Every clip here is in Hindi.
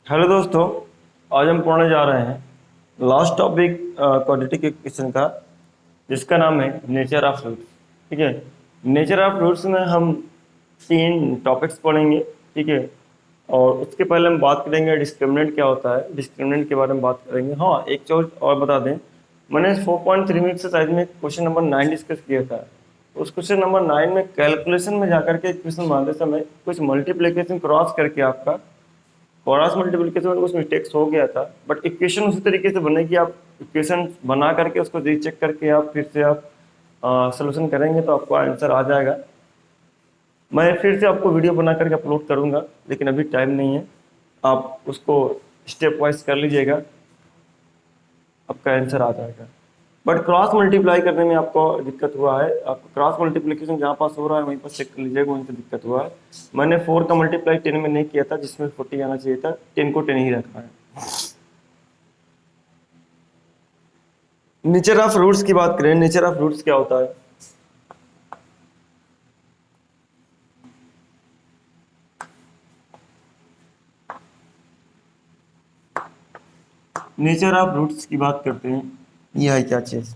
हेलो दोस्तों। आज हम पढ़ने जा रहे हैं लास्ट टॉपिक क्वाड्रेटिक इक्वेशन का, जिसका नाम है नेचर ऑफ रूट्स। ठीक है, नेचर ऑफ रूट्स में हम तीन टॉपिक्स पढ़ेंगे। ठीक है, और उसके पहले हम बात करेंगे डिस्क्रिमिनेंट क्या होता है, डिस्क्रिमिनेंट के बारे में बात करेंगे। हाँ, एक चीज़ और बता दें, मैंने 4.3 में एक्सरसाइज में क्वेश्चन नंबर 9 डिस्कस किया था। उस क्वेश्चन नंबर 9 में कैलकुलेशन में जाकर के इक्वेशन बनाते समय कुछ मल्टीप्लिकेशन क्रॉस करके आपका क्रॉस मल्टीप्लिकेशन में कुछ मिस्टेक्स हो गया था, बट इक्वेशन उसी तरीके से बनेगी। आप इक्वेशन बना करके उसको रीचेक करके आप फिर से आप सोल्यूशन करेंगे तो आपको आंसर आ जाएगा। मैं फिर से आपको वीडियो बना करके अपलोड करूंगा, लेकिन अभी टाइम नहीं है। आप उसको स्टेप वाइज कर लीजिएगा, आपका आंसर आ जाएगा। बट क्रॉस मल्टीप्लाई करने में आपको दिक्कत हुआ है। आपको क्रॉस मल्टीप्लिकेशन जहाँ पास हो रहा है वहीं पर चेक कर लीजिएगा, वहीं से दिक्कत हुआ है। मैंने 4 का मल्टीप्लाई 10 में नहीं किया था, जिसमें 40 आना चाहिए था, 10 को 10 ही रखा है। नेचर ऑफ रूट्स की बात करें, नेचर ऑफ रूट्स क्या होता है। नेचर ऑफ रूट्स की बात करते हैं, यह है क्या चीज।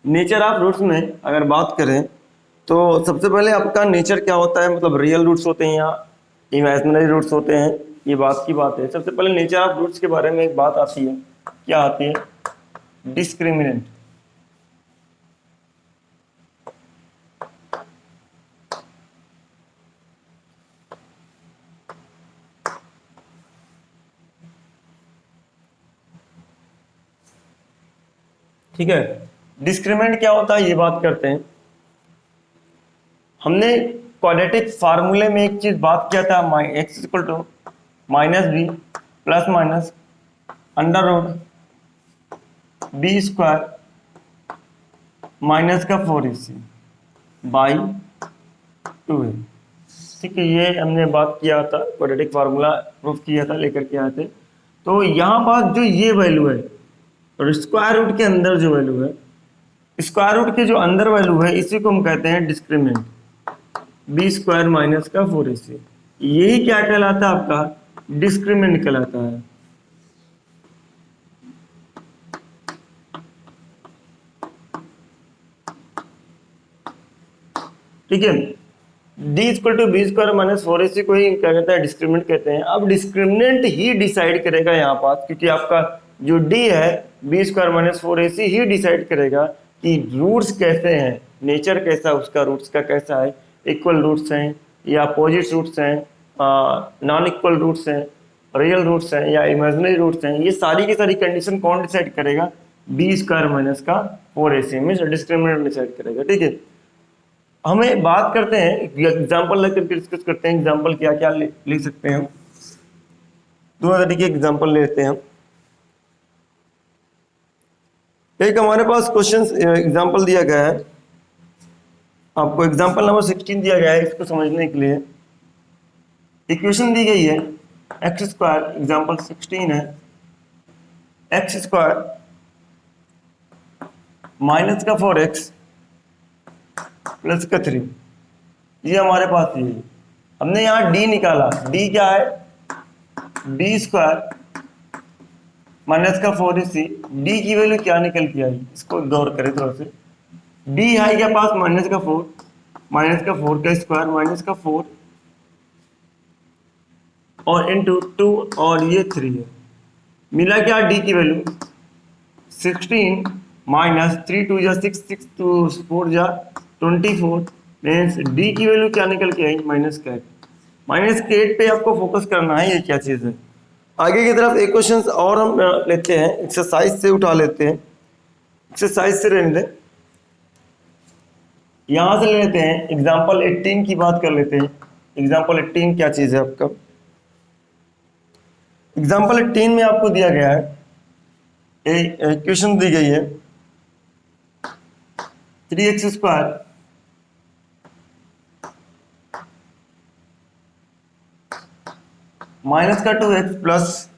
नेचर ऑफ रूट्स में अगर बात करें तो सबसे पहले आपका नेचर क्या होता है, मतलब रियल रूट्स होते हैं या इमेजिनरी रूट्स होते हैं, ये बात की बात है। सबसे पहले नेचर ऑफ रूट्स के बारे में एक बात आती है, क्या आती है, डिस्क्रिमिनेंट। ठीक है, डिस्क्रिमिनेंट क्या होता है ये बात करते हैं। हमने क्वाड्रेटिक फार्मूले में एक चीज बात किया था, X equal to minus B plus minus under root B square minus का 4ac बाई 2a। ठीक है, ये हमने बात किया था, क्वाड्रेटिक फार्मूला प्रूफ किया था, लेकर के आए थे। तो यहाँ पर जो ये वैल्यू है और स्क्वायर रूट के अंदर जो वैल्यू है, स्क्वायर रूट के जो अंदर वैल्यू है, इसी को हम कहते हैं डिस्क्रिमिनेंट, बी स्क्वायर माइनस का 4ac। यही क्या कहलाता है, आपका डिस्क्रिमिनेंट कहलाता है। ठीक है, D equal to B square minus 4ac को ही क्या कहते हैं, डिस्क्रिमिनेंट कहते हैं। अब डिस्क्रिमिनेंट ही डिसाइड करेगा यहाँ पास, क्योंकि आपका जो डी है बी स्क्वायर माइनस 4ac ही डिसाइड करेगा कि रूट्स कैसे हैं, नेचर कैसा है उसका, रूट्स का कैसा है, इक्वल रूट्स हैं या अपोजिट रूट्स हैं, नॉन इक्वल रूट्स हैं, रियल रूट्स हैं या इमेजिनरी रूट्स हैं। ये सारी की सारी कंडीशन कौन डिसाइड करेगा, बी स्क्वायर माइनस का 4ac में डिस्क्रिमिनेंट डिसाइड करेगा। ठीक है, हमें बात करते हैं एग्जाम्पल लेकर के डिस्कस करते हैं। एग्जाम्पल क्या क्या लिख सकते हैं हम, दो तरीके एग्जाम्पल लेते हैं हम। एक हमारे पास क्वेश्चन एग्जाम्पल दिया गया है, आपको एग्जाम्पल नंबर 16 दिया गया है। इसको समझने के लिए इक्वेशन दी गई है, एक्स स्क्वायर, एग्जाम्पल 16 है, एक्स स्क्वायर माइनस का 4x प्लस का 3, ये हमारे पास ये है। हमने यहाँ d निकाला, d क्या है, बी स्क्वायर माइनस का 4ac। d की वैल्यू क्या निकल के आई, इसको गौर करें थोड़ा से। d है क्या पास, माइनस का 4, माइनस का 4 का स्क्वायर माइनस का 4 और इंटू 2 और ये 3 है। मिला क्या d की वैल्यू 16 माइनस 3 2 जा 6 6 2 4 जा 24, मीन्स डी की वैल्यू क्या निकल के आई, माइनस का 8। माइनस के 8 पे आपको फोकस करना है, ये क्या चीज़ है। आगे की तरफ एक क्वेश्चन और हम लेते हैं, एक्सरसाइज से उठा लेते हैं, एक्सरसाइज से रहने दें, यहाँ से ले लेते हैं। एग्जाम्पल 18 की बात कर लेते हैं। एग्जाम्पल 18 क्या चीज़ है आपका, एग्जाम्पल 18 में आपको दिया गया है, इक्वेशन दी गई है 3x स्क्वायर माइनस का 2x प्लस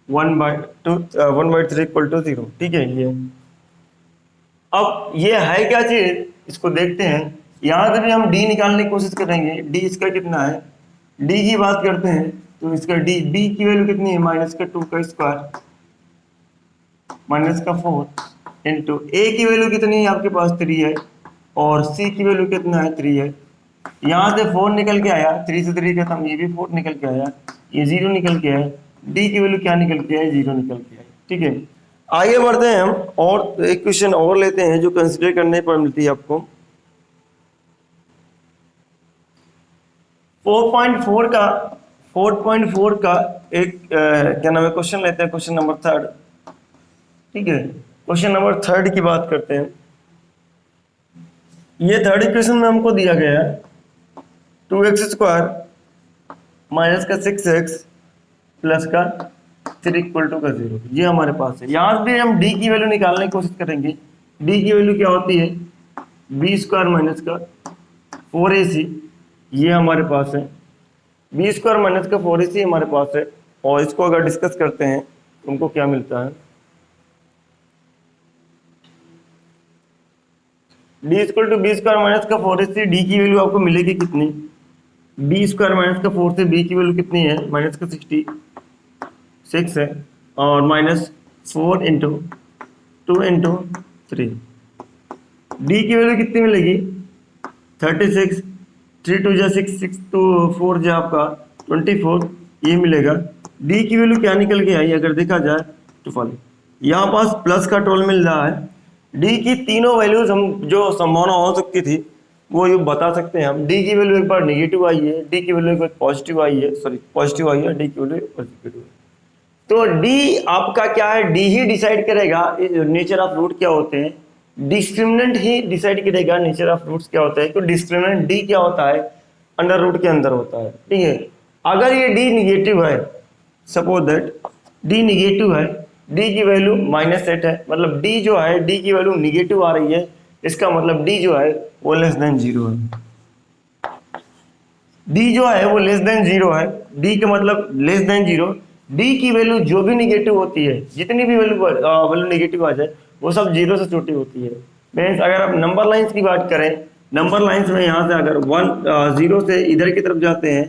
1/3 इक्वल टू 0। ठीक है, ये अब ये है क्या चीज, इसको देखते हैं। यहाँ से भी हम डी निकालने की कोशिश करेंगे। डी इसका कितना है, डी की बात करते हैं तो इसका डी, बी की वैल्यू कितनी है, माइनस का 2 का स्क्वायर माइनस का 4 इंटू ए की वैल्यू कितनी है आपके पास 3 है, और सी की वैल्यू कितना है 3 है। यहाँ से 4 निकल के आया, 3 से 3 खत्म, ये भी 4 निकल के आया, ये 0 निकल के आया, डी की वैल्यू क्या निकल के आया, 0 निकल के आया। ठीक है, आगे बढ़ते हैं हम और एक क्वेश्चन और लेते हैं जो कंसिडर करने पर मिलती है आपको। 4.4 का एक क्या नाम है क्वेश्चन लेते हैं, क्वेश्चन नंबर 3। ठीक है, क्वेश्चन नंबर 3 की बात करते हैं। ये 3rd इक्वेशन में हमको दिया गया है 2x² माइनस का 6x प्लस का 3 इक्वल टू का 0, ये हमारे पास है। यहाँ भी हम d की वैल्यू निकालने की कोशिश करेंगे। d की वैल्यू क्या होती है, b² माइनस का 4ac, ये हमारे पास है। b² माइनस का 4ac हमारे पास है, और इसको अगर डिस्कस करते हैं तो हमको क्या मिलता है, d equal to b² minus का 4ac। d की वैल्यू आपको मिलेगी कितनी, b² माइनस का 4 से b की वैल्यू कितनी है, माइनस का 66 है, और माइनस 4 इंटू 2 इंटू 3। d की वैल्यू कितनी मिलेगी, 36, 3 2 जा 6, 6 2 4 जा आपका 24, ये मिलेगा। d की वैल्यू क्या निकल के आई अगर देखा जाए तो फल यहाँ पास प्लस का टोल मिल रहा है। d की तीनों वैल्यूज हम जो संभावना हो सकती थी वो ये बता सकते हैं हम। d की वैल्यू एक बार नेगेटिव आई है, d की वैल्यू एक बार पॉजिटिव आई है, सॉरी पॉजिटिव आई है, d की वैल्यू पॉजिटिव है। तो d आपका क्या है, d ही डिसाइड करेगा नेचर ऑफ रूट क्या होते हैं, डिस्क्रिमिनेंट ही डिसाइड करेगा नेचर ऑफ रूट्स क्या होता है। तो डिस्क्रिमिनेंट d क्या होता है, अंडर रूट के अंदर होता है। ठीक है, अगर ये d निगेटिव है, सपोज दैट d निगेटिव है, d की वैल्यू -8 है, मतलब d जो है d की वैल्यू निगेटिव आ रही है, इसका मतलब d जो है वो लेस देन 0 है। d जो है वो लेस देन 0 है, d का मतलब लेस देन 0। d की वैल्यू जो भी निगेटिव होती है, जितनी भी वैल्यू निगेटिव आ जाए वो सब 0 से छोटी होती है। मीन्स अगर आप नंबर लाइंस की बात करें, नंबर लाइंस में यहाँ से अगर 0 से इधर की तरफ जाते हैं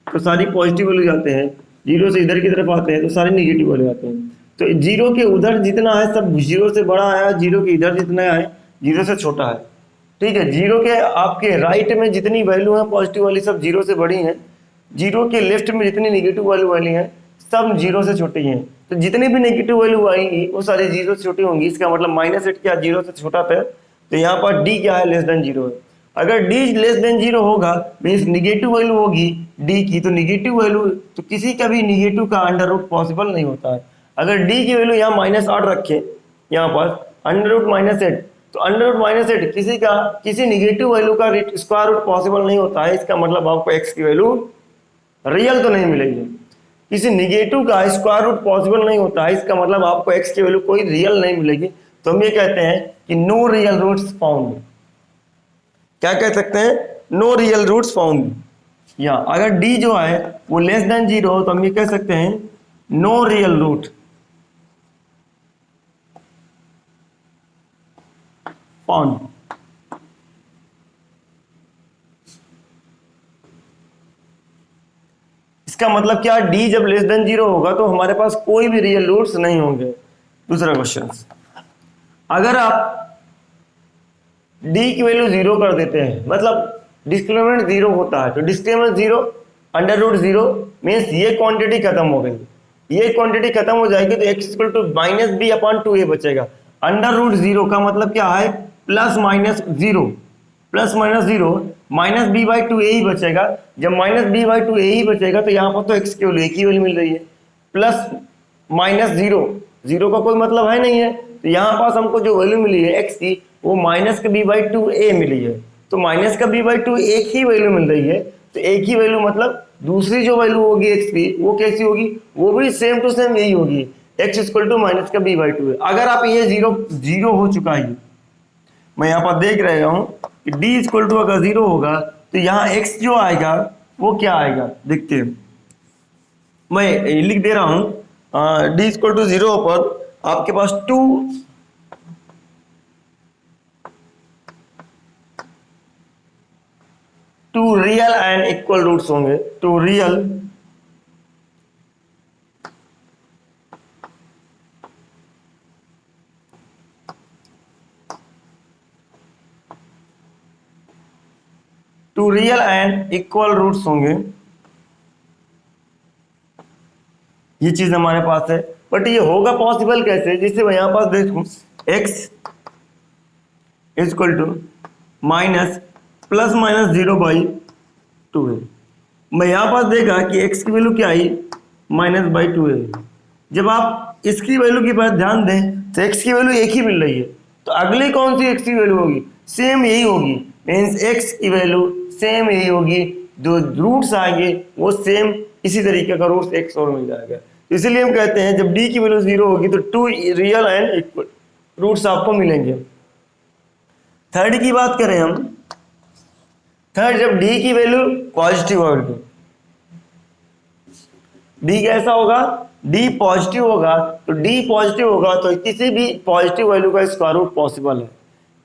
तो सारी पॉजिटिव वैल्यू जाते हैं, 0 से इधर की तरफ आते हैं तो सारी निगेटिव वैल्यू आते हैं। तो 0 के उधर जितना है सब 0 से बड़ा है, 0 के इधर जितना है 0 से छोटा है। ठीक है, 0 के आपके राइट में जितनी वैल्यू है पॉजिटिव वाली सब 0 से बड़ी हैं, 0 के लेफ्ट में जितनी निगेटिव वैल्यू वाली हैं सब 0 से छोटी हैं। तो जितनी भी नेगेटिव वैल्यू आएंगी वो सारी 0 से छोटी होंगी। इसका मतलब -8 क्या 0 से छोटा था, तो यहाँ पर d क्या है, लेस देन 0 है। अगर d लेस देन 0 होगा मीन्स निगेटिव वैल्यू होगी d की, तो निगेटिव वैल्यू तो किसी का भी निगेटिव का अंडर रूट पॉसिबल नहीं होता है। अगर d की वैल्यू यहाँ -8 रखे, यहाँ पर अंडर रूट -8, तो अंडर रूट -8 किसी निगेटिव वैल्यू का स्क्वायर रूट पॉसिबल नहीं होता है। इसका मतलब आपको x की वैल्यू रियल तो नहीं मिलेगी, किसी निगेटिव का स्क्वायर रूट पॉसिबल नहीं होता है, इसका मतलब आपको x की वैल्यू कोई रियल नहीं मिलेगी। तो हम ये कहते हैं कि नो रियल रूट्स फाउंड। क्या कह सकते हैं, नो रियल रूट्स फाउंड। या अगर d जो है वो लेस देन 0 हो तो हम ये कह सकते हैं नो रियल रूट फाउंड। इसका मतलब क्या, d जब लेस देन 0 होगा तो हमारे पास कोई भी रियल रूट्स नहीं होंगे। दूसरा क्वेश्चन, अगर आप d की वैल्यू 0 कर देते हैं, मतलब डिस्क्रिमिनेंट 0 होता है, तो डिस्क्रिमिनेंट 0 अंडर रूट 0 मीन्स ये क्वांटिटी खत्म हो गई, ये क्वांटिटी खत्म हो जाएगी तो x इक्वल टू -b/2a बचेगा। अंडर रूट 0 का मतलब क्या है, +-0, +-0 -b/2a ही बचेगा। जब -b/2a ही बचेगा तो यहाँ पर तो x की वैल्यू एक ही वैल्यू मिल रही है, +-0, 0 का कोई मतलब है नहीं है, तो यहाँ पास हमको जो वैल्यू मिली है x की वो -b/2a मिली है। तो माइनस का b/2 एक ही वैल्यू मिल रही है, तो एक ही वैल्यू मतलब दूसरी जो वैल्यू होगी x की वो कैसी होगी, वो भी सेम टू सेम यही होगी, x इक्वल टू माइनस का b/2 है। अगर आप ये 0 हो चुका है, मैं यहाँ पर देख रहा हूँ कि d इक्वल टू अगर 0 होगा तो यहाँ x जो आएगा वो क्या आएगा, देखते हैं। मैं लिख दे रहा हूँ d इक्वल टू 0 पर आपके पास 2 two real and equal roots होंगे, two real and equal roots होंगे। ये चीज हमारे पास है, बट ये होगा पॉसिबल कैसे? जिससे मैं यहां पास देखूं x is equal to minus plus minus 0/2 है। मैं यहां पास देखा कि x की वैल्यू क्या आई, -/2 है। जब आप इसकी वैल्यू की बात ध्यान दें तो x की वैल्यू एक ही मिल रही है, तो अगली कौन सी x की वैल्यू होगी? सेम यही होगी, मीन्स x की वैल्यू सेम यही होगी, जो रूट्स आएंगे वो सेम इसी तरीके का रूट्स x और मिल जाएगा। तो इसीलिए हम कहते हैं जब d की वैल्यू 0 होगी तो two real and equal roots आपको मिलेंगे। थर्ड की बात करें हम, थर्ड जब d की वैल्यू पॉजिटिव होगी, d कैसा होगा? d पॉजिटिव होगा, तो d पॉजिटिव होगा तो किसी भी पॉजिटिव वैल्यू का स्क्वायर रूट पॉसिबल है।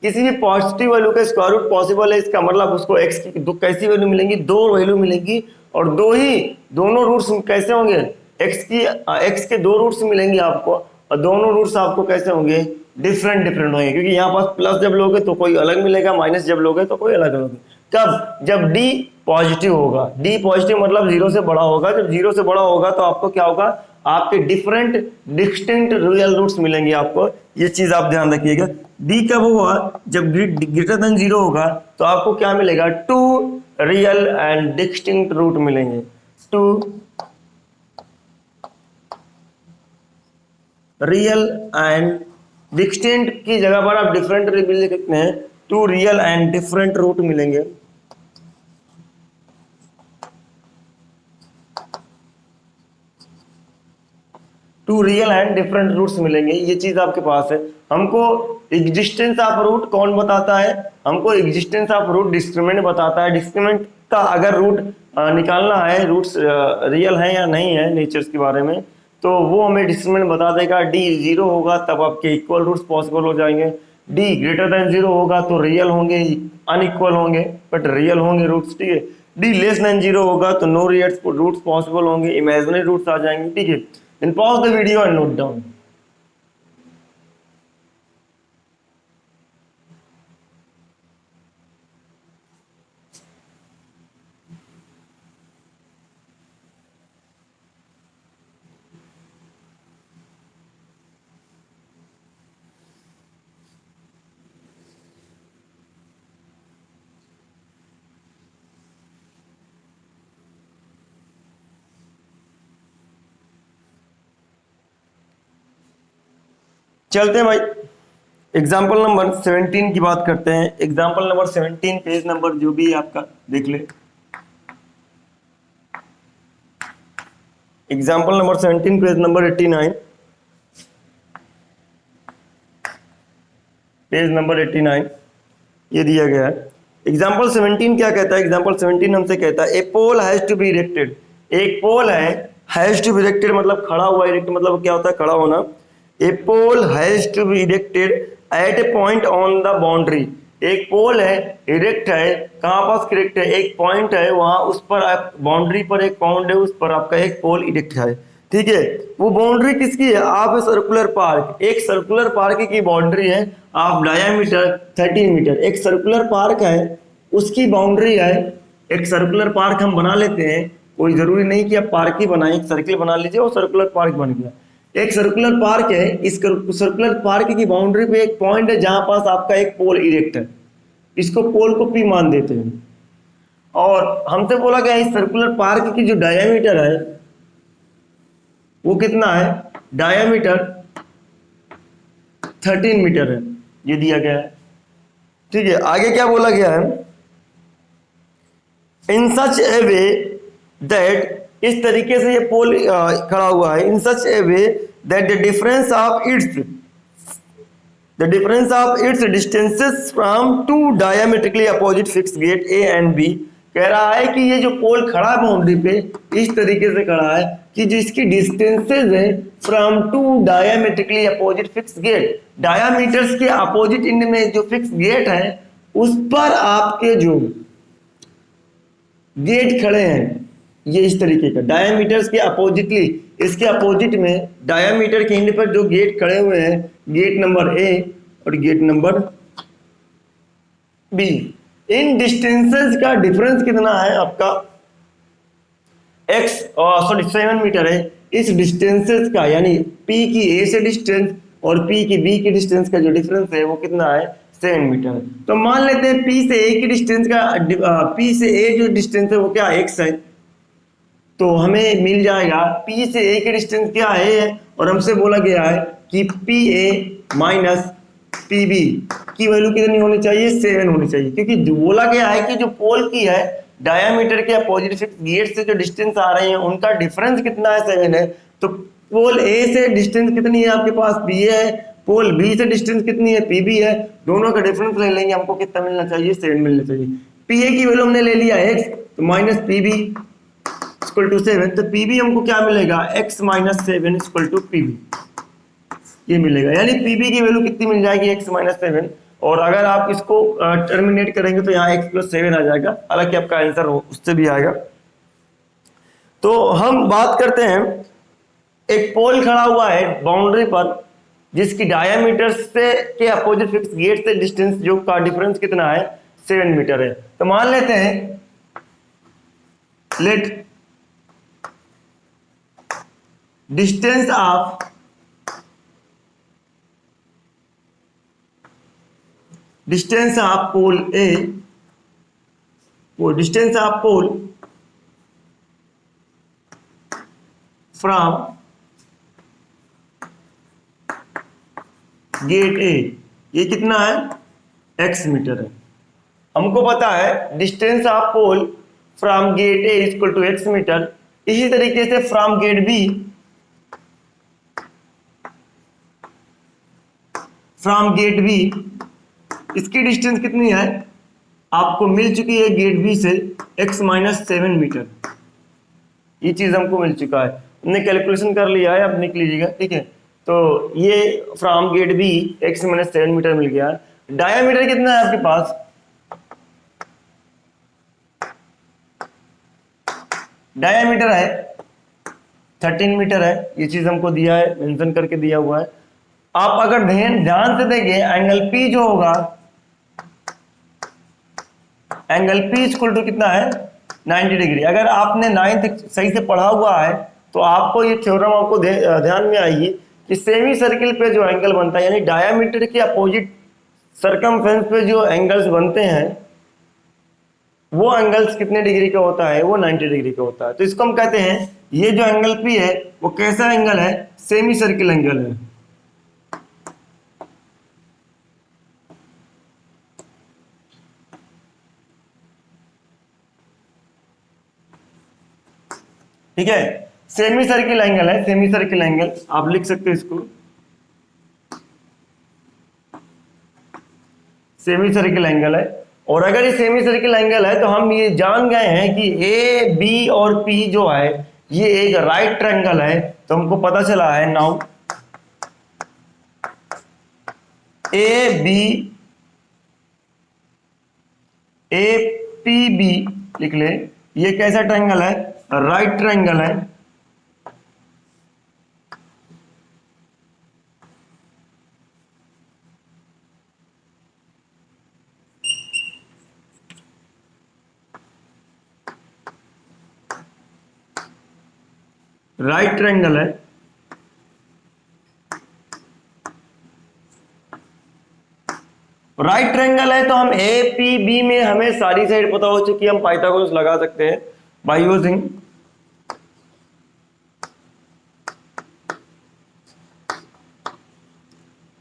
किसी भी पॉजिटिव वैल्यू का स्क्वायर रूट पॉसिबल है, इसका मतलब उसको x की दो कैसी वैल्यू मिलेंगी? दो वैल्यू मिलेंगी, और दोनों रूट्स कैसे होंगे? x के दो रूट्स मिलेंगे आपको, और दोनों रूट्स आपको कैसे होंगे? डिफरेंट होंगे, क्योंकि यहाँ पास प्लस जब लोगे तो कोई अलग मिलेगा, माइनस जब लोगे तो कोई अलग लोगे। कब? जब d पॉजिटिव होगा। d पॉजिटिव मतलब 0 से बड़ा होगा। जब 0 से बड़ा होगा तो आपको क्या होगा? आपके डिफरेंट डिस्टिंक्ट रियल रूट्स मिलेंगे आपको। ये चीज आप ध्यान रखिएगा। d कब होगा? जब ग्रेटर देन 0 होगा तो आपको क्या मिलेगा? Two real and distinct root मिलेंगे। टू रियल एंड डिस्टिंक्ट की जगह पर आप डिफरेंट लिख सकते हैं, two real and different root मिलेंगे। Two real and different roots मिलेंगे, ये चीज आपके पास है। हमको एग्जिस्टेंस ऑफ रूट कौन बताता है? हमको एग्जिस्टेंस ऑफ रूट डिस्क्रिमिनेंट बताता है। डिस्क्रिमिनेंट का अगर रूट निकालना है, रूट्स रियल है या नहीं है नेचर्स के बारे में, तो वो हमें डिस्क्रिमिनेंट बता देगा। d 0 होगा तब आपके इक्वल रूट्स पॉसिबल हो जाएंगे। d ग्रेटर देन 0 होगा तो रियल होंगे, अनइक्वल होंगे बट रियल होंगे रूट्स, ठीक है। d लेस देन 0 होगा तो नो रियल रूट्स पॉसिबल होंगे, इमेजिनरी रूट्स आ जाएंगे, ठीक है। Then pause the video and note down. चलते हैं भाई, एग्जाम्पल नंबर 17 की बात करते हैं। एग्जाम्पल नंबर 17 पेज नंबर जो भी आपका देख ले। Example number 17 page number 89, page number 89 ये दिया गया है। एग्जाम्पल 17 क्या कहता है? एग्जाम्पल 17 हमसे कहता है ए pole has to be erected. एक पोल है, हैज टू बी इरेक्टेड मतलब खड़ा हुआ, इरेक्ट मतलब क्या होता है? खड़ा होना। A pole has to be erected at a point on the boundary. एक पोल है, इरेक्ट है, कहाँ पास इरेक्ट है? एक पॉइंट है वहां, उस पर आप बाउंड्री पर एक पॉइंट है, उस पर आपका एक पोल इरेक्ट है, ठीक है। वो बाउंड्री किसकी है? आप सर्कुलर पार्क, एक सर्कुलर पार्क की बाउंड्री है, आप डायामीटर 13 मीटर एक सर्कुलर पार्क है, उसकी बाउंड्री है। एक सर्कुलर पार्क हम बना लेते हैं, कोई जरूरी नहीं कि आप पार्क ही बनाए, एक सर्किल बना लीजिए और सर्कुलर पार्क बन गया। एक सर्कुलर पार्क है, इस सर्कुलर पार्क की बाउंड्री पे एक पॉइंट है जहां पास आपका एक पोल इरेक्ट है, इसको पोल को पी मान देते हैं। और हमसे बोला गया इस सर्कुलर पार्क की जो डायामीटर है वो कितना है? डायामीटर 13 मीटर है, ये दिया गया है, ठीक है। आगे क्या बोला गया है? In such a way that, इस तरीके से ये पोल खड़ा हुआ है, in such a way that the difference of its distances from two diametrically opposite fix gates A and B. कह रहा है कि ये जो पोल खड़ा है बाउंड्री पे इस तरीके से खड़ा है कि जो इसकी डिस्टेंसेज है from two diametrically opposite fix gate, diameters के अपोजिट एंड में जो फिक्स गेट है उस पर आपके जो गेट खड़े हैं, ये इस तरीके का डायामीटर्स के अपोजिटली, इसके अपोजिट में डायामीटर के एंड पर जो गेट खड़े हुए हैं, गेट नंबर ए और गेट नंबर बी, इन डिस्टेंसेस का डिफरेंस कितना है आपका x, सॉरी 7 मीटर है। इस डिस्टेंसेस का यानी P की A से डिस्टेंस और P की B की डिस्टेंस का जो डिफरेंस है वो कितना है 7 मीटर। तो मान लेते हैं P से A की डिस्टेंस का P से A जो डिस्टेंस है वो क्या x है, तो हमें मिल जाएगा P से A की डिस्टेंस क्या है, और हमसे बोला गया है कि PA माइनस PB की वैल्यू कितनी होनी चाहिए 7 होनी चाहिए, क्योंकि जो बोला गया है कि जो पोल की है डायामीटर के अपोजिट फिक्स गेट से जो डिस्टेंस आ रही है उनका डिफरेंस कितना है 7 है। तो पोल ए से डिस्टेंस कितनी है आपके पास PA है, पोल बी से डिस्टेंस कितनी है PB है, दोनों का डिफरेंस ले लेंगे, हमको कितना मिलना चाहिए 7 मिलना चाहिए। PA की वैल्यू हमने ले लिया x, तो माइनस PB इक्वल टू 7, तो PB हमको क्या मिलेगा x minus 7 equal to PB, ये मिलेगा। यानी PB की वैल्यू कितनी मिल जाएगी x माइनस 7, और अगर आप इसको टर्मिनेट करेंगे तो यहाँ x प्लस 7 आ जाएगा, हालांकि आपका आंसर उससे भी आएगा। तो हम बात करते हैं, एक पोल खड़ा हुआ है बाउंड्री पर जिसकी डायामीटर से के अपोजिट फिक्स गेट से डिस्टेंस जो का डिफरेंस कितना है 7 मीटर है। तो मान लेते हैं let distance of pole A, वो distance of pole from gate A, ये कितना है x मीटर है। हमको पता है distance of pole from gate A equal to x metre. इसी तरीके से फ्रॉम गेट B, इसकी डिस्टेंस कितनी है आपको मिल चुकी है गेट B से x माइनस 7 मीटर, ये चीज हमको मिल चुका है, हमने कैलकुलेशन कर लिया है, अब लिख लीजिएगा, ठीक है। तो ये from gate B x minus 7 metre मिल गया। डायामीटर कितना है आपके पास, डायामीटर है 13 मीटर है, ये चीज हमको दिया है, मेंशन करके दिया हुआ है। आप अगर ध्यान से देंगे एंगल P जो होगा, एंगल P इक्वल टू कितना है 90 डिग्री। अगर आपने 9th सही से पढ़ा हुआ है तो आपको ये थ्योरम आपको ध्यान में आएगी कि सेमी सर्किल पे जो एंगल बनता है, यानी डायामीटर के अपोजिट सरकमफ्रेंस पे जो एंगल्स बनते हैं वो एंगल्स कितने डिग्री का होता है, वो 90 डिग्री का होता है। तो इसको हम कहते हैं ये जो एंगल P है वो कैसा एंगल है, सेमी सर्किल एंगल है। ठीक है, सेमी सर्किल एंगल है, सेमी सर्किल एंगल आप लिख सकते हैं इसको, सेमी सर्किल एंगल है। और अगर ये सेमी सर्किल एंगल है तो हम ये जान गए हैं कि ए बी और पी जो है ये एक राइट ट्रायंगल है, तो हमको पता चला है नाउ ए पी बी लिख ले, ये कैसा ट्रायंगल है, राइट ट्रायंगल है। राइट ट्रायंगल है, राइट ट्रायंगल है, तो हम ए पी बी में हमें सारी साइड पता हो चुकी है, हम पाइथागोरस लगा सकते हैं बाय यूजिंग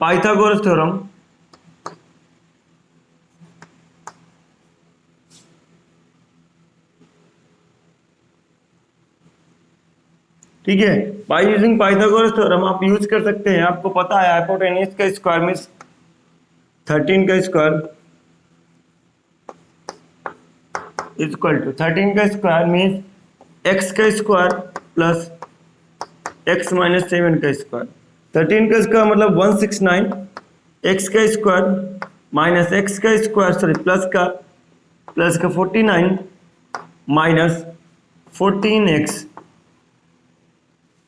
पाइथागोरस थ्योरम। ठीक है, बाय यूजिंग पाइथागोरस थ्योरम आप यूज कर सकते हैं। आपको पता है हाइपोटेन्यूज का स्क्वायर मींस 13 का स्क्वायर इक्वल टू 13 का स्क्वायर मीन्स x का स्क्वायर प्लस x माइनस 7 का स्क्वायर। 13 का स्क्वायर मतलब 169, x का स्क्वायर माइनस x का स्क्वायर सॉरी प्लस का 49 माइनस 14x।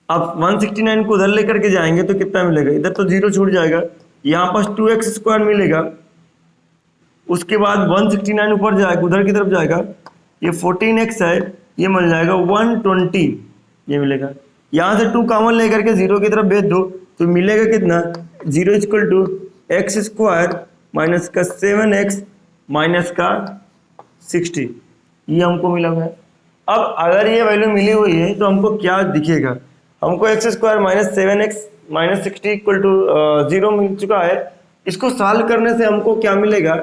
अब 169 को उधर लेकर के जाएंगे तो कितना मिलेगा, इधर तो जीरो छूट जाएगा, यहाँ पास 2x² मिलेगा। उसके बाद 169 ऊपर जाएगा, उधर की तरफ जाएगा, ये 14x है, ये मिल जाएगा 120, ये मिलेगा। यहाँ से 2 कॉमन लेकर के जीरो की तरफ भेज दो तो मिलेगा कितना, 0 इक्वल टू x² माइनस का 7x माइनस का 60, ये हमको मिला हुआ है। अब अगर ये वैल्यू मिली हुई है तो हमको क्या दिखेगा, हमको x² minus 7x minus 60 equal to 0 मिल चुका है। इसको सॉल्व करने से हमको क्या मिलेगा,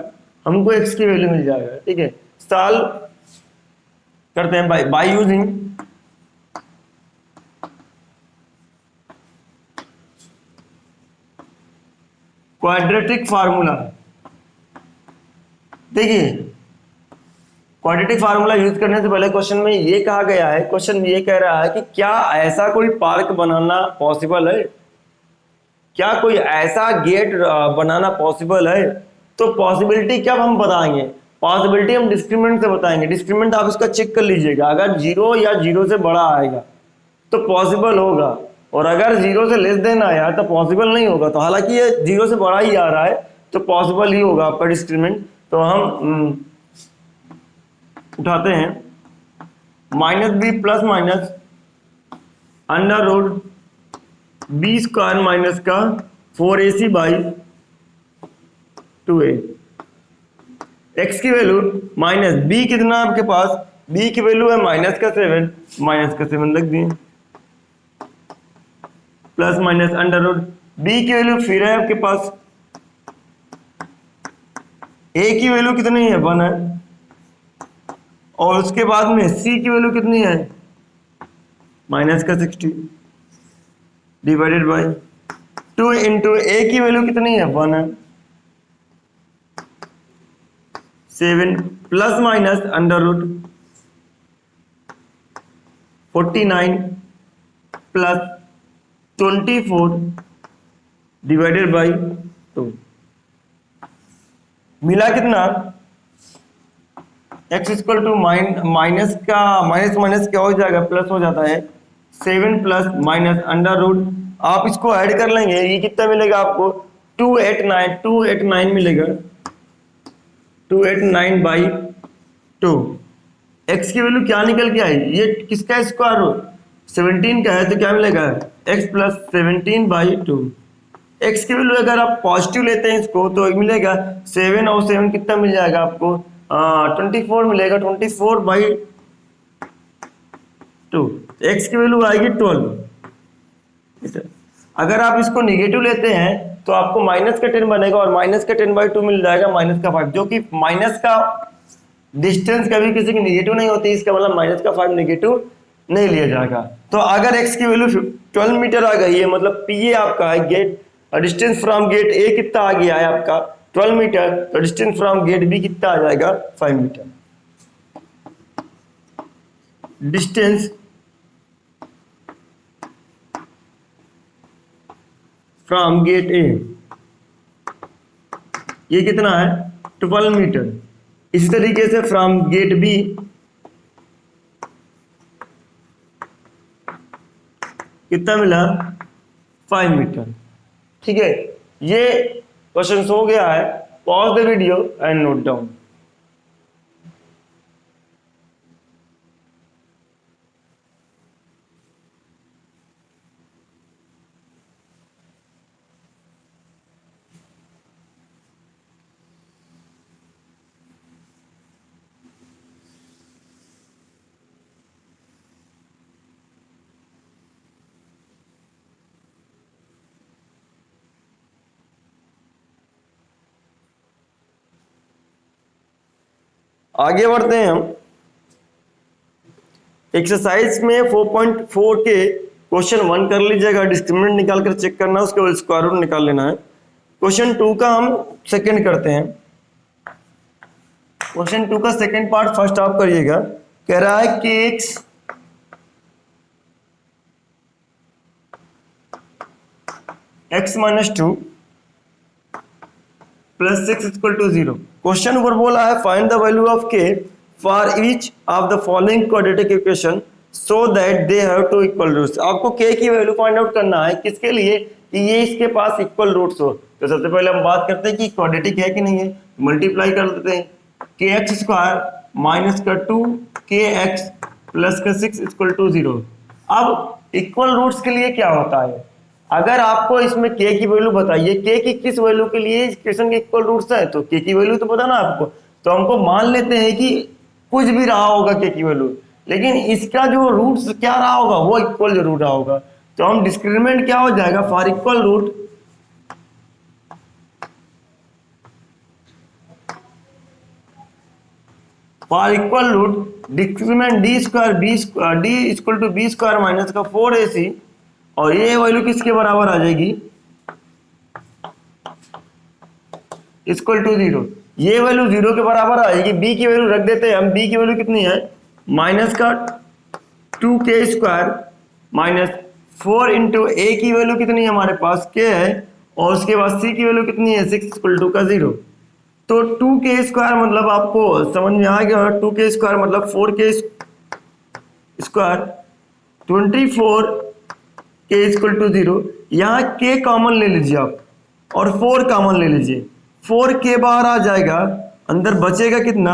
हमको x की वैल्यू मिल जाएगा। ठीक है, सॉल्व करते हैं बाय यूजिंग क्वाड्रेटिक फार्मूला। देखिए, क्वाड्रेटिक फार्मूला यूज करने से पहले क्वेश्चन में ये कहा गया है, क्वेश्चन ये कह रहा है कि क्या ऐसा कोई पार्क बनाना पॉसिबल है, क्या कोई ऐसा गेट बनाना पॉसिबल है। तो पॉसिबिलिटी क्या हम बताएंगे, पॉसिबिलिटी हम डिस्क्रिमिनेंट से बताएंगे। डिस्क्रिमिनेंट आप इसका चेक कर लीजिएगा, अगर 0 या 0 से बड़ा आएगा तो पॉसिबल होगा, और अगर 0 से लेस देन आया तो पॉसिबल नहीं होगा। तो हालांकि ये 0 से बड़ा ही आ रहा है तो पॉसिबल ही होगा आपका डिस्क्रिमिनेंट। तो हम उठाते हैं -b plus minus under root b² minus का 4ac बाई 2a। x की वैल्यू माइनस b कितना है आपके पास, b की वैल्यू है माइनस का 7, माइनस का 7 लग दिए, plus minus under root b की वैल्यू फिर है आपके पास, a की वैल्यू कितनी है 1 है, और उसके बाद में c की वैल्यू कितनी है माइनस का 60 डिवाइडेड बाय 2 इंटू a की वैल्यू कितनी है 1 है, 7 प्लस माइनस अंडर रूट 49 प्लस 24 डिवाइडेड बाई 2। मिला कितना, x इक्वल टू माइनस का माइनस माइनस क्या हो जाएगा, प्लस हो जाता है, 7 प्लस माइनस अंडर रूट, आप इसको ऐड कर लेंगे, ये कितना मिलेगा आपको 289 मिलेगा, 289 बाई 2। x की वैल्यू क्या निकल के आई, ये किसका स्क्वायर हो 17 का है, तो क्या मिलेगा x प्लस 17 बाई 2। x की वैल्यू अगर आप पॉजिटिव लेते हैं इसको तो मिलेगा 7 और 7 कितना मिल जाएगा आपको 24 मिलेगा, 24 बाई 2। x की वैल्यू आएगी 12। अगर आप इसको निगेटिव लेते हैं तो आपको माइनस का 10 बनेगा, और माइनस का 10 बाई 2 मिल जाएगा माइनस का 5, जो कि माइनस का डिस्टेंस कभी किसी की निगेटिव नहीं होती, इसका मतलब माइनस का 5 निगेटिव नहीं लिया जाएगा। तो अगर x की वैल्यू 12 मीटर आ गई है, मतलब PA आपका है gate, distance from gate A कितना आ गया है आपका 12 मीटर, तो डिस्टेंस फ्रॉम गेट B कितना आ जाएगा 5 metre. Distance from gate A ये कितना है 12 मीटर। इसी तरीके से फ्रॉम गेट B कितना मिला 5 मीटर। ठीक है, ये क्वेश्चन हो गया है। Pause the video and note down. आगे बढ़ते हैं हम। एक्सरसाइज में 4.4 के क्वेश्चन 1 कर लीजिएगा, डिस्क्रिमिनेंट निकाल कर चेक करना है, उसके बाद स्क्वायर रूट निकाल लेना है। क्वेश्चन 2 का हम सेकंड करते हैं। क्वेश्चन 2 का सेकंड पार्ट फर्स्ट आप करिएगा। कह रहा है कि x minus 2 plus 6 equal to 0। Question ऊपर बोला है find the value of k for each of the following quadratic equation so that they have two equal roots. आपको के की वैल्यू फाइंड आउट करना है, किसके लिए, कि ये इसके पास इक्वल रूट्स हो। तो सबसे पहले हम बात करते हैं कि क्वाड्रेटिक है कि नहीं है, मल्टीप्लाई कर देते हैं, के एक्स स्क्वायर माइनस का 2kx प्लस का 6 इक्वल टू 0। अब इक्वल रूट्स के लिए क्या होता है, अगर आपको इसमें k की वैल्यू बताइए, k की किस वैल्यू के लिए इक्वेशन के इक्वल रूट्स है, तो k की वैल्यू तो पता ना आपको, तो हमको मान लेते हैं कि कुछ भी रहा होगा k की वैल्यू, लेकिन इसका जो रूट्स क्या रहा होगा वो इक्वल जरूर रहा होगा। तो हम डिस्क्रिमिनेंट क्या हो जाएगा, for equal root discriminant D square D equal to B square minus का 4ac, और ये वैल्यू किसके बराबर आ जाएगी, इक्वल टू 0। ये वैल्यू 0 के बराबर आएगी, b की वैल्यू रख देते हैं हम, b की वैल्यू कितनी है, माइनस का 2k square minus 4 into a की वैल्यू कितनी है हमारे पास k है, और उसके बाद c की वैल्यू कितनी है 6 इक्वल टू का 0। तो 2k स्क्वायर मतलब आपको समझ में आ गया, 2k स्क्वायर मतलब 4k square 24k equal to 0। यहाँ k कॉमन ले लीजिए आप और 4 कॉमन ले लीजिए, 4k बाहर आ जाएगा, अंदर बचेगा कितना,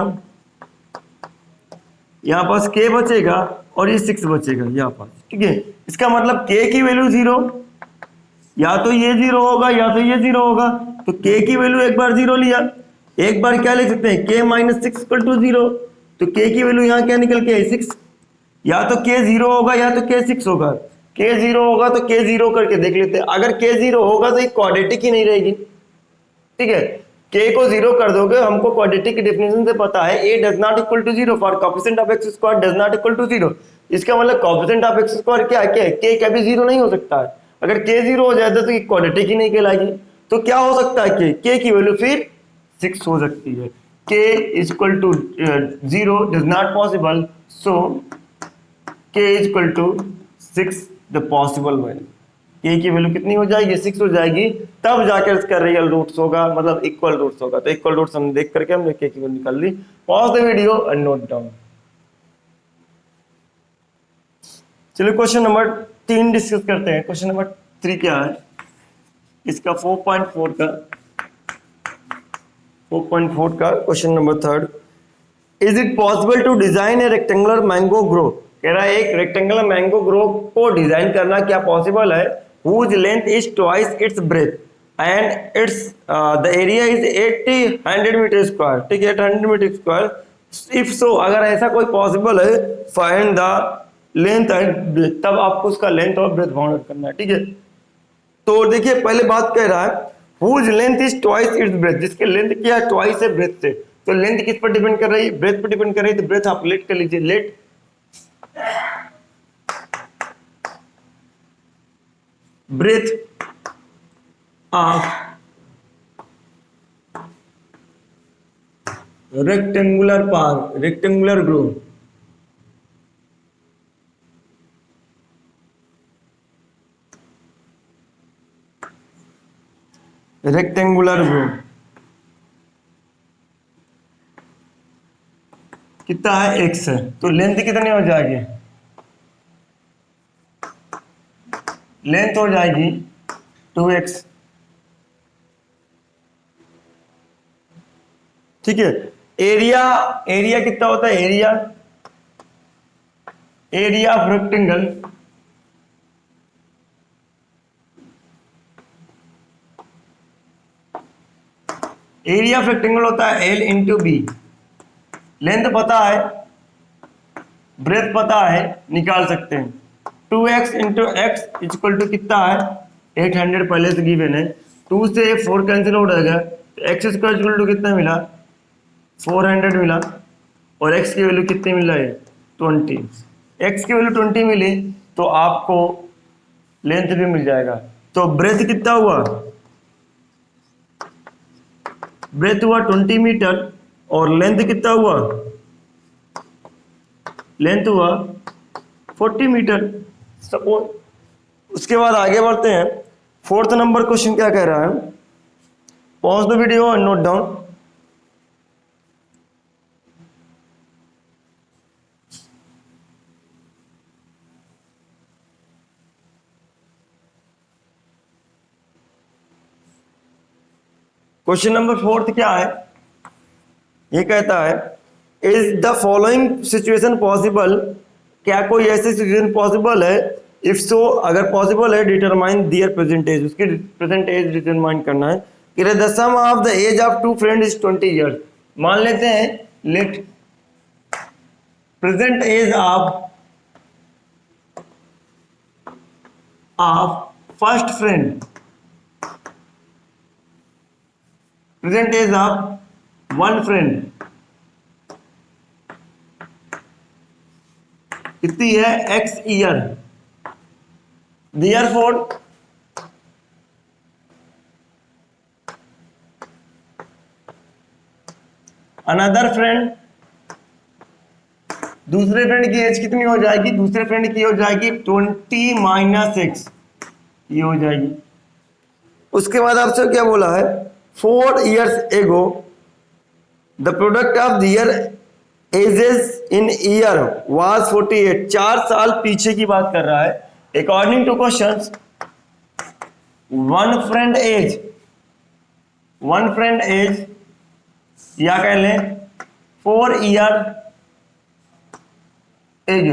यहाँ पास k बचेगा और ये 6 बचेगा यहाँ पास, ठीक है। इसका मतलब k की वैल्यू 0, या तो ये 0 होगा या तो ये 0 होगा। तो k की वैल्यू एक बार 0 लिया, एक बार क्या लिख सकते हैं, k माइनस 6 इक्वल टू 0। तो k की वैल्यू यहाँ क्या निकल के है 6, या तो k 0 होगा या तो k 6 होगा। k 0 होगा तो k 0 करके देख लेते हैं, अगर k 0 होगा तो ये क्वाड्रेटिक ही नहीं रहेगी, ठीक है। k को 0 कर दोगे, हमको क्वाड्रेटिक की डेफिनेशन से पता है a does not equal to 0 for coefficient of x square does not equal to 0। इसका मतलब कोएफिशिएंट ऑफ x स्क्वायर क्या है, k कभी 0 नहीं हो सकता है। अगर k 0 हो जाए तो ये क्वाड्रेटिक ही नहीं कहलाएगी। तो क्या हो सकता है, k की वैल्यू फिर 6 हो सकती है। k equal to 0 does not possible, so k equal to 6 the possible value. k की वैल्यू कितनी हो जाएगी, 6 हो जाएगी, तब जाकर इसका रियल रूट्स होगा, मतलब इक्वल रूट्स होगा। तो इक्वल रूट्स हम देख करके हमने k की वैल्यू निकाल ली। Pause the video and note down. चलिए क्वेश्चन नंबर 3 डिस्कस करते हैं। क्वेश्चन नंबर 3 क्या है, इसका 4.4 का question number 3। Is it possible to design a rectangular mango grove, कह रहा है एक रेक्टेंगुलर मैंगो ग्रो को डिजाइन करना क्या पॉसिबल है, whose length is twice its breadth and its the area is 100 metre square, ठीक है, 100 मीटर स्क्वायर। इफ सो, अगर ऐसा कोई पॉसिबल है, find the length and breadth, तब आपको उसका लेंथ और ब्रेथ फाइंड आउट करना है, ठीक है। तो देखिए पहले बात कह रहा है whose length is twice its breadth, जिसके लेंथ क्या है ट्वाइस है ब्रेथ से। तो लेंथ किस पर डिपेंड कर रही है, ब्रेथ पर डिपेंड कर रही है। तो ब्रेथ आप लेट कर लीजिए, लेट ब्रेथ ऑफ रेक्टेंगुलर पार, रेक्टेंगुलर ग्रो, रेक्टेंगुलर ग्रो कितना है, x है, तो लेंथ कितनी हो जाएगी, लेंथ हो जाएगी 2x, ठीक है। एरिया, एरिया कितना होता है, area of rectangle area of rectangle होता है L इंटू बी। लेंथ पता है, ब्रेथ पता है, निकाल सकते हैं। 2x into x equal to कितना है 800, पहले से गिवन है। 2 से 4 कैंसिल हो जाएगा, तो एक्स स्क्वायर इक्वल टू कितना मिला 400 मिला, और x की वैल्यू कितनी मिल रहा है 20। x की वैल्यू 20 मिली तो आपको लेंथ भी मिल जाएगा। तो ब्रेथ कितना हुआ, ब्रेथ हुआ 20 मीटर और लेंथ कितना हुआ, लेंथ हुआ 40 मीटर सपोज। उसके बाद आगे बढ़ते हैं। 4th नंबर क्वेश्चन क्या कह रहा है, pause the video and note down. Question number 4 क्या है, ये कहता है is the following situation possible, क्या कोई ऐसी सिचुएशन पॉसिबल है, इफ सो अगर पॉसिबल है डिटरमाइन दियर प्रेजेंट एज, उसकी प्रेजेंट एज डिटरमाइन करना है। कि the sum of the age of two friend is 20 years. मान लेते हैं let present age of first friend, present age of one friend कितनी है, x year. Therefore another friend, दूसरे फ्रेंड की एज कितनी हो जाएगी, दूसरे फ्रेंड की हो जाएगी 20 माइनस एक्स, ये हो जाएगी। उसके बाद आपसे क्या बोला है, 4 years ago the product of their ages in year was 48, 4 साल पीछे की बात कर रहा है। According to question one friend age या कह लें 4 ईयर एज,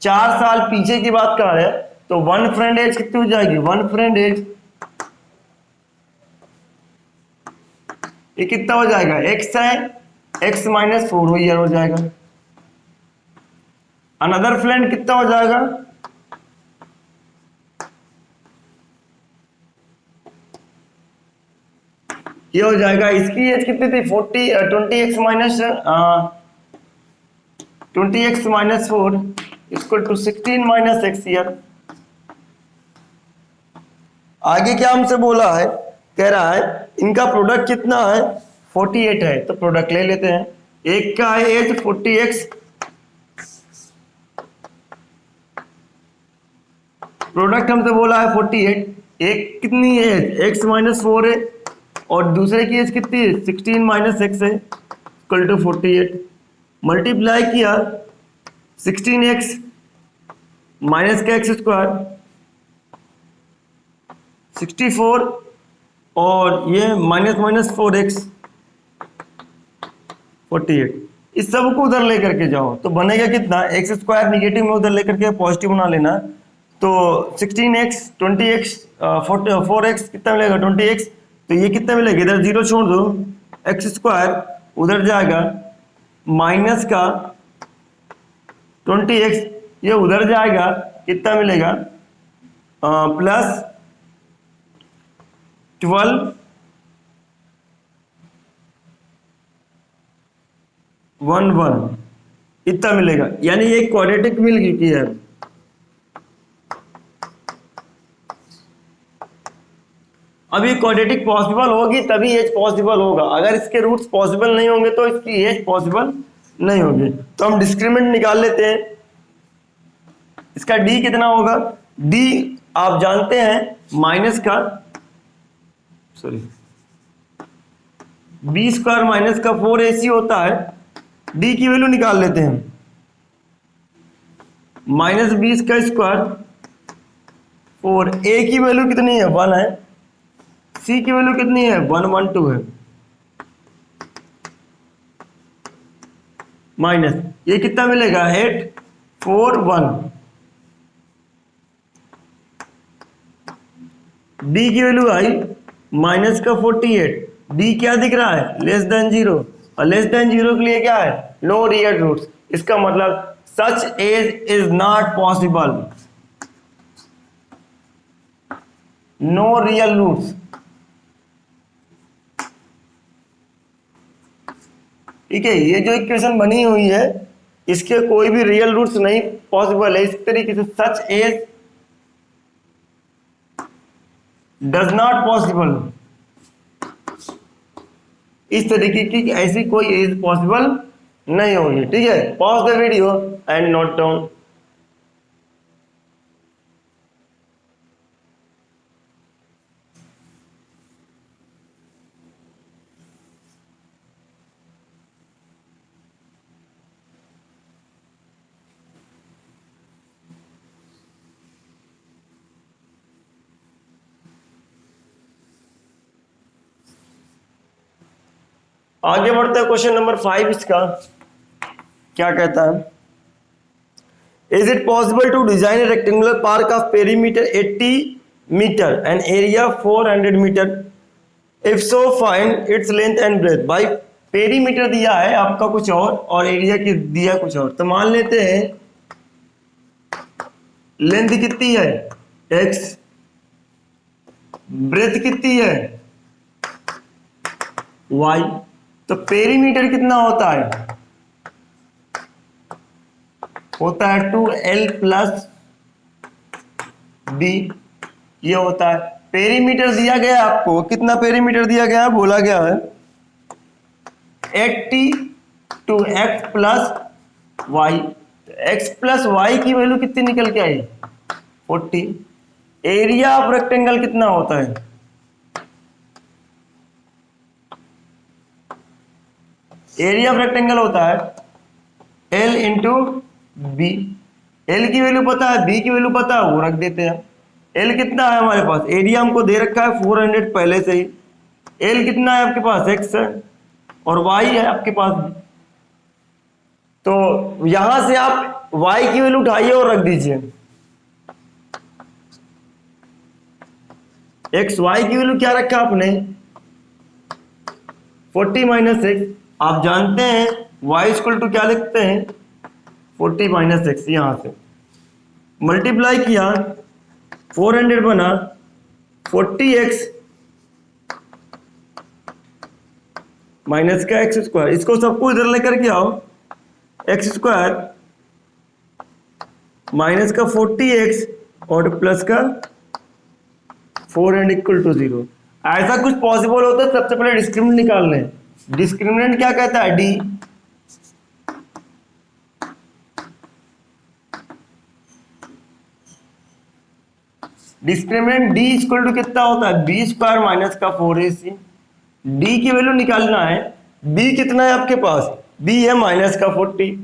4 साल पीछे की बात कर रहे हैं, तो वन फ्रेंड एज कितनी हो जाएगी, वन फ्रेंड एज ये कितना हो जाएगा, x है, x माइनस 4 ईयर हो जाएगा। अनदर फ्रेंड कितना हो जाएगा, ये हो जाएगा, इसकी एज कितनी थी 20x minus 4 equal to 16 minus x year. आगे क्या हमसे बोला है, कह रहा है इनका प्रोडक्ट कितना है 48 है, तो प्रोडक्ट ले लेते हैं। एक का है एज 40x, प्रोडक्ट हमसे बोला है 48, एक कितनी है x माइनस 4 है और दूसरे की एज कितनी है 16 माइनस एक्स है इक्वल टू 48। मल्टीप्लाई किया 16x माइनस का एक्स स्क्वायर 64 और ये माइनस माइनस 4x 48, इस सब को उधर लेकर के जाओ तो बनेगा कितना, एक्स स्क्वायर निगेटिव में उधर लेकर के पॉजिटिव बना लेना, तो 16x 20x 4x कितना मिलेगा 20x, तो ये कितना मिलेगा, इधर जीरो छोड़ दो, एक्स स्क्वायर उधर जाएगा माइनस का 20x ये उधर जाएगा, कितना मिलेगा प्लस 12 1 इतना मिलेगा, यानी ये क्वाड्रेटिक मिल गई है। अब ये क्वाड्रेटिक पॉसिबल होगी तभी एज पॉसिबल होगा, अगर इसके रूट्स पॉसिबल नहीं होंगे तो इसकी एज पॉसिबल नहीं होगी। तो हम डिस्क्रिमिनेंट निकाल लेते हैं, इसका डी कितना होगा, डी आप जानते हैं माइनस का सॉरी बी स्क्वायर माइनस का 4ac होता है, डी की वैल्यू निकाल लेते हैं, माइनस बी का स्क्वायर 4, ए की वैल्यू कितनी है 1 है, सी की वैल्यू कितनी है 112 है, माइनस ये कितना मिलेगा 841, डी की वैल्यू आई माइनस का 48, डी क्या दिख रहा है लेस देन 0, और लेस देन 0 के लिए क्या है नो रियल रूट्स, इसका मतलब such age is not possible, no real roots. ठीक है, ये जो इक्वेशन बनी हुई है इसके कोई भी रियल रूट्स नहीं पॉसिबल है, इस तरीके से such age does not possible, इस तरीके की ऐसी कोई एज पॉसिबल नहीं होगी। ठीक है, pause the video and note down. आगे बढ़ते हैं क्वेश्चन नंबर 5 इसका क्या कहता है, is it possible to design a rectangular park of perimeter 80 metre and area 400 metre, if so find its length and breadth. भाई पेरीमीटर दिया है आपका कुछ और एरिया की दिया कुछ और, तो मान लेते हैं लेंथ कितनी है x, ब्रेथ कितनी है y, तो पेरीमीटर कितना होता है 2l प्लस b, ये होता है पेरीमीटर दिया गया है आपको। कितना पेरीमीटर दिया गया है, बोला गया है 80 to x plus y, x plus y की वैल्यू कितनी निकल के आई 40। एरिया ऑफ रेक्टेंगल कितना होता है, एरिया ऑफ रेक्टेंगल होता है L इंटू बी। एल की वैल्यू पता है, बी की वैल्यू पता है, वो रख देते हैं। एल कितना है हमारे पास, एरिया हमको दे रखा है 400 पहले से ही। एल कितना है आपके पास, x है, और y है आपके पास। तो यहां से आप y की वैल्यू उठाइए और रख दीजिए। x y की वैल्यू क्या रखा आपने 40 माइनस एक्स। आप जानते हैं y इक्वल टू क्या लिखते हैं 40 माइनस एक्स। यहां से मल्टीप्लाई किया 400 बना 40x माइनस का एक्स स्क्वायर, इसको सबको इधर लेकर के आओ, एक्स स्क्वायर माइनस का 40x और प्लस का 400 इक्वल टू 0। ऐसा कुछ पॉसिबल होता है सबसे पहले डिस्क्रिमिनेंट निकाल लें। डिस्क्रिमिनेंट क्या कहता है D, discriminant D equal to कितना होता है बी स्क्वायर माइनस का 4ac। डी की वैल्यू निकालना है, बी कितना है आपके पास, बी है माइनस का 40,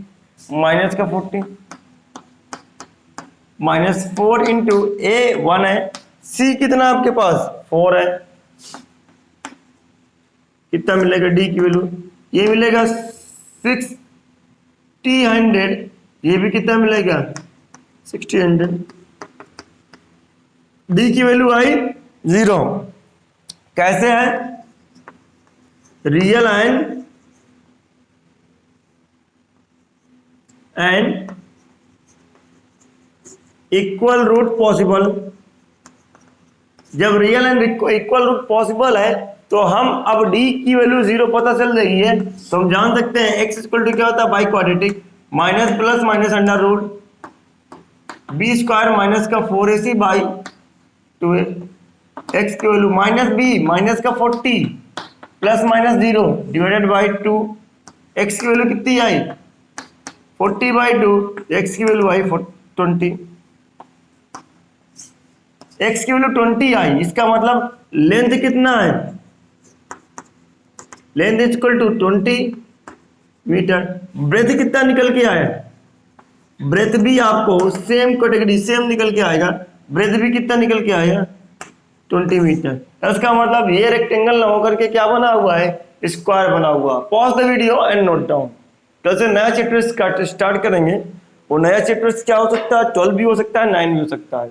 माइनस का 40 माइनस 4 इंटू ए 1 है, सी कितना आपके पास 4 है। कितना मिलेगा डी की वैल्यू, ये मिलेगा 60 100, ये भी कितना मिलेगा 60 100। डी की वैल्यू आई 0। कैसे है, real and equal root possible. जब real and equal root possible है तो हम अब डी की वैल्यू 0 पता चल रही है, तो हम जान सकते हैं एक्स इक्वल टू क्या होता है by quadratic, minus plus minus under root B square minus का 4ac बाई 2a। एक्स की वैल्यू माइनस बी माइनस का 40 plus minus 0 divided by 2। X की वैल्यू कितनी आई 40 बाई 2, एक्स की वैल्यू आई 20। एक्स की वैल्यू 20 आई, इसका मतलब लेंथ कितना है, length equal to 20 metre. Breadth कितना निकल के आया, ब्रेथ भी आपको सेम कैटेगरी सेम निकल के आएगा, ब्रेथ भी कितना निकल के आया 20 मीटर। इसका मतलब ये रेक्टेंगल ना होकर के क्या बना हुआ है, स्क्वायर बना हुआ। Pause the video and note down. कैसे नया चैप्टर स्टार्ट करेंगे, वो नया चैप्टर क्या हो सकता है 12 भी हो सकता है 9 भी हो सकता है।